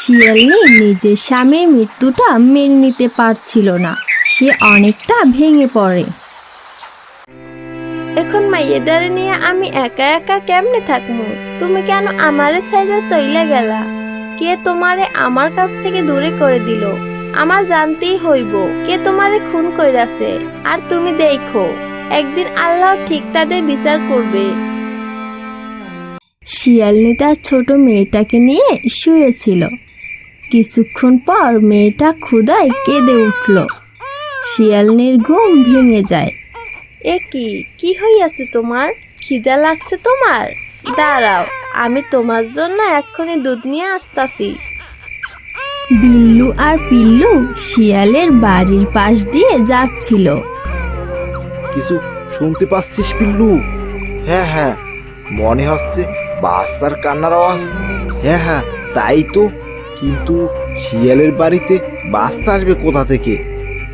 শিয়ালনি নিজের স্বামীর মৃত্যুটা মেনে নিতে পারছিল না। সে অনেকটা ভেঙে পড়ে। এখন মাইয়েদারে নিয়ে আমি একা একা কেমনে থাকবো? তুমি কেন আমারে ছেড়ে চইলা গেলা? কে তোমারে আমার কাছ থেকে দূরে করে দিল? আমার জানতেই হইব কে তোমারে খুন কইরাছে। আর তুমি দেখো, একদিন আল্লাহ ঠিক তাদের বিচার করবে। শিয়ালনি তার ছোট মেয়েটাকে নিয়ে শুয়েছিল। কিছুক্ষণ পর মেয়েটা ক্ষুধায় কেঁদে উঠল। শিয়ালনির ঘুম ভেঙে যায়। এ কি হইয়াছে তোমার? খিদা লাগছে তোমার? দাঁড়াও, আমি তোমার জন্য এক্ষুনি দুধ নিয়ে আসতাছি। বিল্লু আর পিল্লু শিয়ালের বাড়ির পাশ দিয়ে যাচ্ছিল। কিছু শুনতে পাচ্ছিস পিল্লু? হ্যাঁ হ্যাঁ, মনে হচ্ছে বাচ্চার কান্নার আওয়াজ। হ্যাঁ হ্যাঁ, তাই তো। কিন্তু শিয়ালের বাড়িতে বাচ্চা আসবে কোথা থেকে?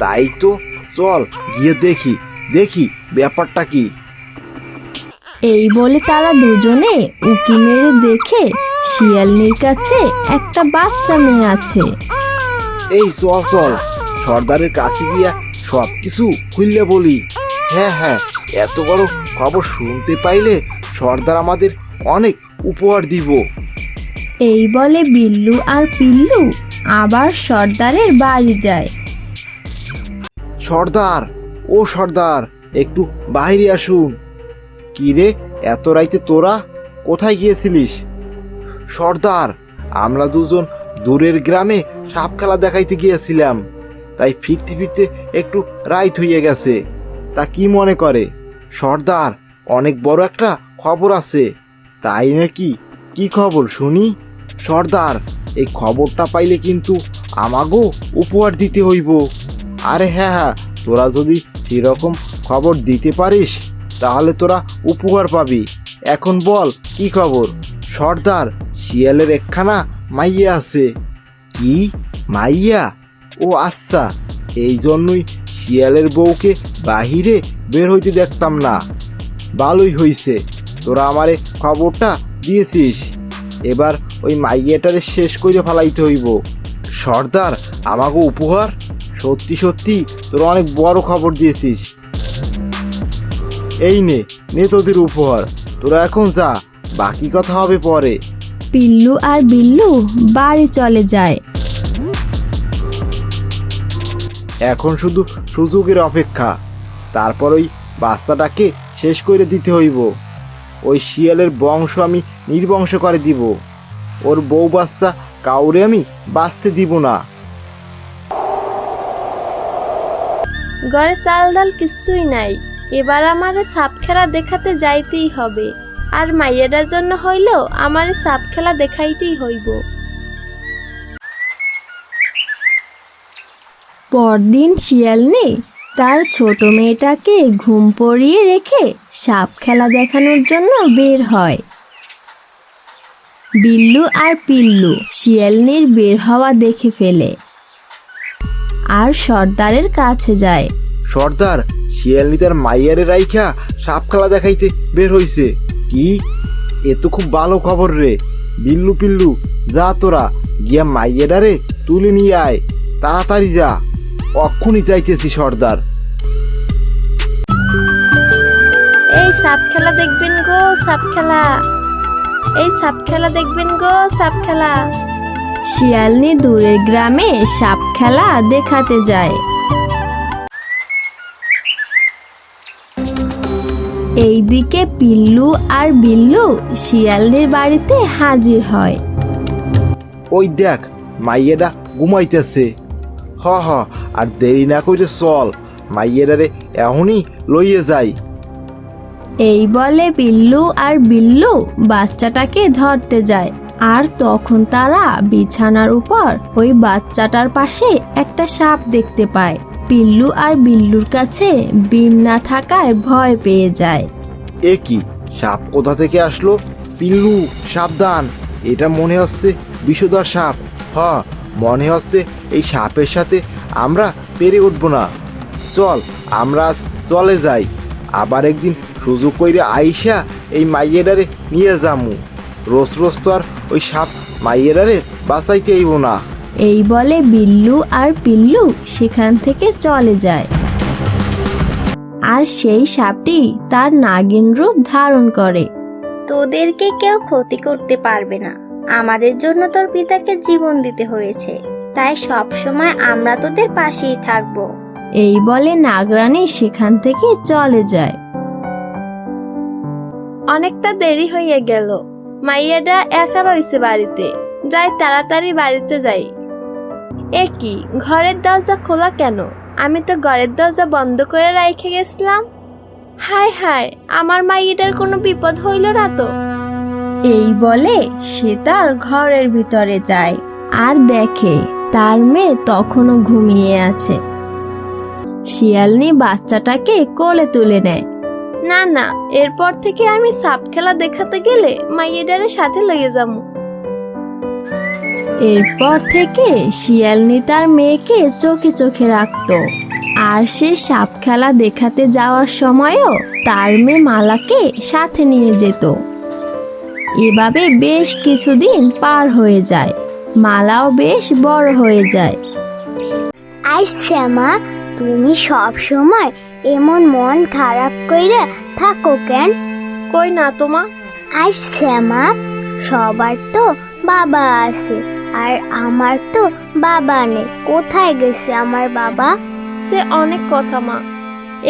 তাই তো, চল গিয়ে দেখি দেখি ব্যাপারটা কি। এই বলে তারা দুজনে উঁকি মেরে দেখে শিয়ালনির কাছে একটা বাচ্চা মেয়ে আছে। এই চল চল, সর্দারের কাছে গিয়া সব কিছু খুললে বলি। হ্যাঁ হ্যাঁ, এত বড় খবর শুনতে পাইলে সর্দার আমাদের অনেক উপহার দিব। এই বলে বিল্লু আর পিল্লু আবার সর্দারের বাড়ি যায়। সর্দার, ও সর্দার, একটু বাইরে আসুন। কি রে, এত রাইতে তোরা কোথায় গিয়েছিলিস? সর্দার, আমরা দুজন দূরের গ্রামে সাপ খেলা দেখাইতে গিয়েছিলাম, তাই ফিরতে ফিরতে একটু রাইত হইয়া গেছে। তা কি মনে করে? সর্দার, অনেক বড় একটা খবর আছে। তাই নাকি? কি খবর শুনি? সর্দার, এই খবরটা পাইলে কিন্তু আমাগো উপহার দিতে হইব। আরে হ্যাঁ হ্যাঁ, তোরা যদি সেরকম খবর দিতে পারিস তাহলে তোরা উপহার পাবি। এখন বল কি খবর? সর্দার, শিয়ালের একখানা মাইয়া আছে। কি মাইয়া? ও আচ্ছা, এই জন্যই শিয়ালের বউকে বাহিরে বের হইতে দেখতাম না। ভালোই হইছে তোরা আমারে খবরটা দিয়েছিস। এবার ওই মাইয়াটারে শেষ করে ফেলাইতে হইব। সর্দার, আমাকে উপহার? সত্যি সত্যি তোরা অনেক বড় খবর দিয়েছিস। এই নে নে তোদের উপহার। তোরা এখন যা, বাকি কথা হবে পরে। পিল্লু আর বিল্লু বাড়ি চলে যায়। এখন শুধু সুযোগের অপেক্ষা। তারপর ওই বাচ্চাটাকে শেষ করে দিতে হইব। ওই শিয়ালের বংশ আমি নির্বংশ করে দিব। ওর বউ বাচ্চা কাউরে আমি বাঁচতে দিব না। ঘরে চাল ডাল কিছুই নাই। এবার আমারে সাপ খেলা দেখাতে যাইতেই হবে। আর মাইয়েটার জন্য হইলেও আমারে সাপ খেলা দেখাইতেই হইব। পরদিন শিয়ালনি তার ছোট মেয়েটাকে ঘুম পড়িয়ে রেখে সাপ খেলা দেখানোর জন্য বের হয়। বিল্লু আর পিল্লু শিয়ালনির বের হওয়া দেখে ফেলে আর সর্দারের কাছে যায়। সর্দার, শিয়ালনি তার মাইয়ারে রাইখা সাপ খেলা দেখাইতে বের হইছে। কি? এ তো খুব ভালো খবর রে। বিল্লু পিল্লু, যা তোরা গিয়া মাইয়াডারে তুলে নিয়ে আয়। তাড়াতাড়ি যা, অক্ষুনি যাইতেছি সর্দার। এই সাপ খেলা দেখবেন গো, সাপ খেলা। এই সাপ খেলা দেখবেন গো, সাপ খেলা। শিয়ালনি দূরের গ্রামে সাপ খেলা দেখাতে যায়। এইদিকে পিল্লু আর বিল্লু শিয়ালনির বাড়িতে হাজির হয়। ওই দেখ, মাইয়াডা ঘুমাইতেছে। হ হ, আর দেরি না কইরে চল, মাইয়াডারে এখনই লইয়ে যাই। এই বলে পিল্লু আর বিল্লু বাচ্চাটাকে ধরতে যায়। আর তখন তারা বিছানার উপর ওই বাচ্চাটার পাশে একটা সাপ দেখতে পায়। পিল্লু আর বিল্লুর কাছে বিন না থাকায় ভয় পেয়ে যায়। এ কি, সাপ কোথা থেকে আসলো? পিল্লু সাবধান, এটা মনে হচ্ছে বিষধর সাপ। হ, মনে হচ্ছে এই সাপের সাথে আমরা পেরে উঠবো না। চল আমরা আজ চলে যাই, আবার একদিন সুযোগ কইরে আইসা এই মাইয়েডারে নিয়ে যামু। রোজ রোজ তো আর ওই সাপ মাইয়েরারে বাঁচাইতে আইব না। এই বলে বিল্লু আর পিল্লু সেখান থেকে চলে যায়। আর সেই সাপটি তার নাগিন রূপ ধারণ করে। তোদেরকে কেউ ক্ষতি করতে পারবে না। আমাদের জন্য তোর পিতাকে জীবন দিতে হয়েছে, তাই সব সময় আমরা তোদের পাশেই থাকবো। এই বলে নাগরানী সেখান থেকে চলে যায়। অনেকটা দেরি হয়ে গেল, মাইয়াটা একা রয়েছে বাড়িতে। যাই তাড়াতাড়ি বাড়িতে যাই। এ কি, ঘরের দরজা খোলা কেন? আমি তো ঘরের দরজা বন্ধ করে রেখে গেছিলাম। হায় হায়, আমার মাইয়াটার কোনো বিপদ হইল না তো? এই বলে সে তার ঘরের ভিতরে যায় আর দেখে তার মেয়ে তখনও ঘুমিয়ে আছে। শিয়ালনি বাচ্চাটাকে কোলে তুলে নেয়। না না, এরপর থেকে আমি সাপ খেলা দেখাতে গেলে মাইয়াটারে সাথে লইয়ে যাবো। এরপর থেকে শিয়ালনি তার মেয়েকে চোখে চোখে রাখতো। আর সে সাপ খেলা দেখাতে যাওয়ার সময়ও তার মেয়ে মালাকে সাথে নিয়ে যেত। এভাবে বেশ কিছুদিন পার হয়ে যায়। মালাও বেশ বড় হয়ে যায়। আচ্ছা মা, তুমি সব সময় এমন মন খারাপ কইরা থাকো কেন? কই না তোমা। আচ্ছা মা, সবার তো বাবা আছে, আর আমার তো বাবা নেই। কোথায় গেছে আমার বাবা? সে অনেক কথা মা।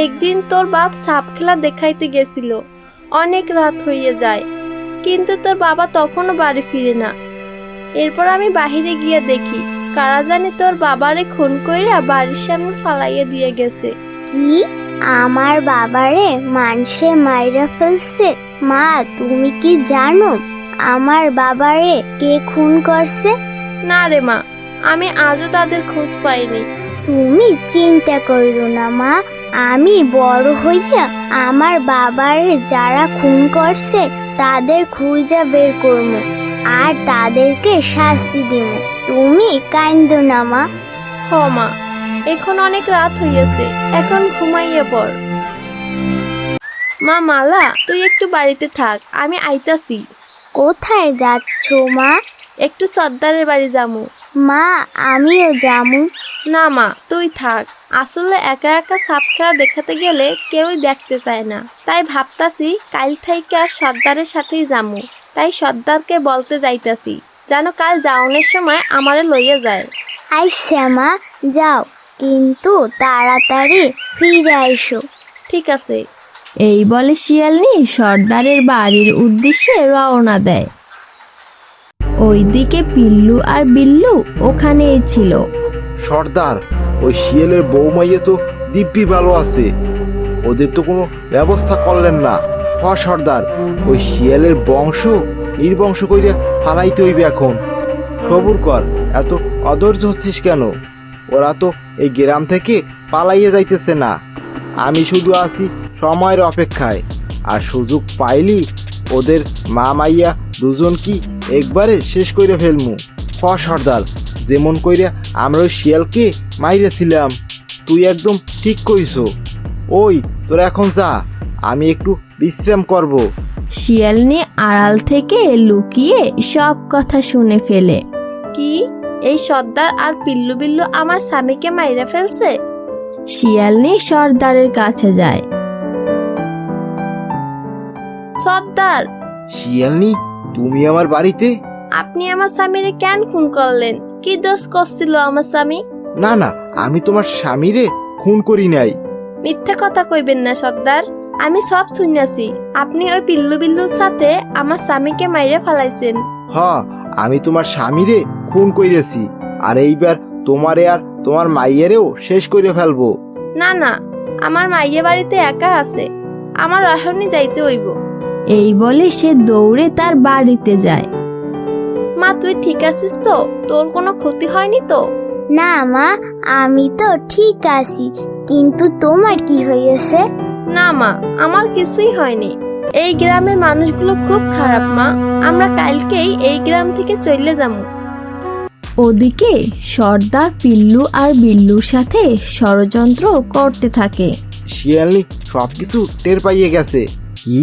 একদিন তোর বাপ সাপ খেলা দেখাইতে গেছিল, অনেক রাত হইয়া যায়, কিন্তু তোর বাবা তখনও বাড়ি ফিরে না। এরপর আমি বাহিরে গিয়ে দেখি কারা জানি তোর বাবারে খুন কইরা বাড়ির সামনে ফালাইয়া দিয়ে গেছে। কি, আমার বাবারে মানুষে মাইরা ফেলছে? মা, তুমি কি জানো আমার বাবারে কে খুন করছে? না রে মা, আমি আজও তাদের খোঁজ পাইনি। তুমি চিন্তা করো না মা, আমি বড় হইয়া আমার বাবারে যারা খুন করছে তাদের খুঁজা বের করবো আর তাদেরকে শাস্তি দিব। তুমি কান্দো না মা। হ মা, এখন অনেক রাত হইয়াছে, এখন ঘুমাইয়া পড়। মা মালা, তুই একটু বাড়িতে থাক, আমি আইতাছি। কোথায় যাচ্ছ মা? একটু সর্দারের বাড়ি যামু। মা, আমিও যামু। না মা, তুই থাক। আসলে একা একা সাপ খেলা দেখাতে গেলে কেউই দেখতে চায় না, তাই ভাবতাছি কাল থেকে সর্দারের সাথেই যামু। তাই সর্দারকে বলতে যাইতাছি যেন কাল যাওনের সময় আমারে লইয়া যায়। আচ্ছা মা, যাও, কিন্তু তাড়াতাড়ি ফিরে আইসো। ঠিক আছে। এই বলে শিয়ালনি সর্দারের বাড়ির উদ্দেশ্যে রওনা দেয়। ওইদিকে পিল্লু আর বিল্লু ওখানেই ছিল। সর্দার, ওই শিয়ালের বৌমাইয়ে তো দিব্যি ভালো আছে, ওদের তো কোনো ব্যবস্থা করলেন না। হ সর্দার, ওই শিয়ালের বংশ নির্বংশ কইরা ফালাইতে হইবে এখন। সবুর কর, এত অধৈর্য হচ্ছিস কেন? ওরা তো এই গ্রাম থেকে পালাইয়ে যাইতেছে না। আমি শুধু আছি সময়ের অপেক্ষায়, আর সুযোগ পাইলি ওদের মা মাইয়া দুজন কি একবারে শেষ করে ফেলমু। হ সর্দার, যেমন কইরা আমরা ওই শিয়ালকে মাইরেছিলাম, তুই একদম ঠিক কইছ। ওই তোরা এখন যা, আমি একটু বিশ্রাম করব। শিয়ালনি আড়াল থেকে লুকিয়ে সব কথা শুনে ফেলে। কি, এই সর্দার আর পিল্লু বিল্লু আমার স্বামীকে মাইরা ফেলছে? শিয়ালনি সর্দারের কাছে যায়। সর্দার, শিয়ালনি, তুমি আমার বাড়িতে? আপনি আমার স্বামীরে কেন খুন করলেন? কি দোষ করছিল আমার স্বামী? না না, আমি তোমার স্বামীরে খুন করি নাই। মিথ্যা কথা কইবেন না সর্দার, আমি সব শুনিয়াছি। আপনি ওই পিল্লু বিল্লুর সাথে আমার স্বামীকে মাইরে ফেলাইছেন। হ, আমি তোমার স্বামীরে খুন কইরেছি, আর এইবার তোমারে আর তোমার মাইয়েরেও শেষ করে ফেলবো। না না, আমার মাইয়ে বাড়িতে একা আছে, আমার এখনই যাইতে হইব। এই বলে সে দৌড়ে তার বাড়িতে যায়। মা, তুই ঠিক আছিস তো? তোর কোনো ক্ষতি হয়নি তো? না মা, আমি তো ঠিক আছি, কিন্তু তোমার কি হয়েছে? না মা, আমার কিছুই হয়নি। এই গ্রামের মানুষগুলো খুব খারাপ মা, আমরা কালকেই এই গ্রাম থেকে চলে যাবো। ওদিকে সর্দার পিল্লু আর বিল্লুর সাথে ষড়যন্ত্র করতে থাকে। শিয়ালনি সবকিছু টের পাইয়ে গেছে। কি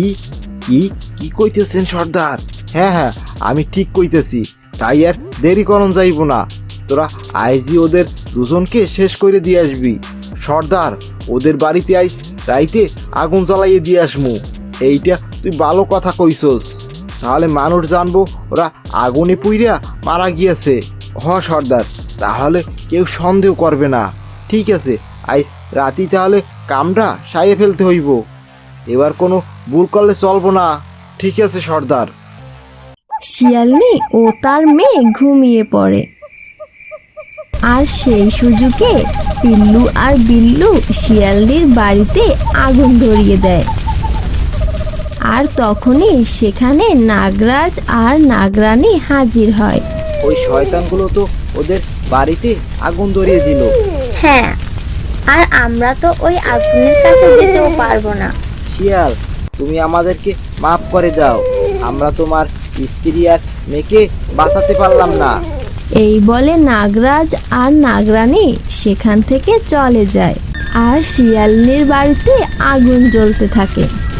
কি কি কইতেছেন সর্দার? হ্যাঁ হ্যাঁ, আমি ঠিক কইতেছি, তাই আর দেরি করন যাইব না, তোরা আইজি ওদের দুজনকে শেষ করে দিয়ে আসবি। সর্দার, ওদের বাড়িতে আইস রাইতে আগুন জ্বালাইয়ে দিয়ে আসমু। এইটা তুই ভালো কথা কইছস, তাহলে মানুষ জানবো ওরা আগুনে পুইরা মারা গিয়েছে। হ সর্দার, তাহলে কেউ সন্দেহ করবে না। ঠিক আছে, আইস রাতি তাহলে কামটা সাইয়ে ফেলতে হইব, এবার কোনো ভুল করলে চলবো না। ঠিক আছে সর্দার। শিয়ালনি ও তার মেয়ে ঘুমিয়ে পড়ে। আর সেই সুযোগে পিল্লু আর বিল্লু শিয়ালনির বাড়িতে আগুন ধরিয়ে দেয়। আর তখনই সেখানে নাগরাজ আর নাগরানী হাজির হয়। ওই শয়তানগুলো তো ওদের বাড়িতে আগুন ধরিয়ে দিল। হ্যাঁ, আর আমরা তো ওই আগুনের কাছে যেতেও পারবো না। শিয়াল, তুমি আমাদেরকে মাফ করে দাও, আমরা তোমার স্ত্রী আর মেয়েকে বাঁচাতে পারলাম না। এই বলে নাগরাজ আর নাগরানী সেখান থেকে চলে যায়। আর শিয়ালনির বাড়িতে আগুন জ্বলতে থাকে।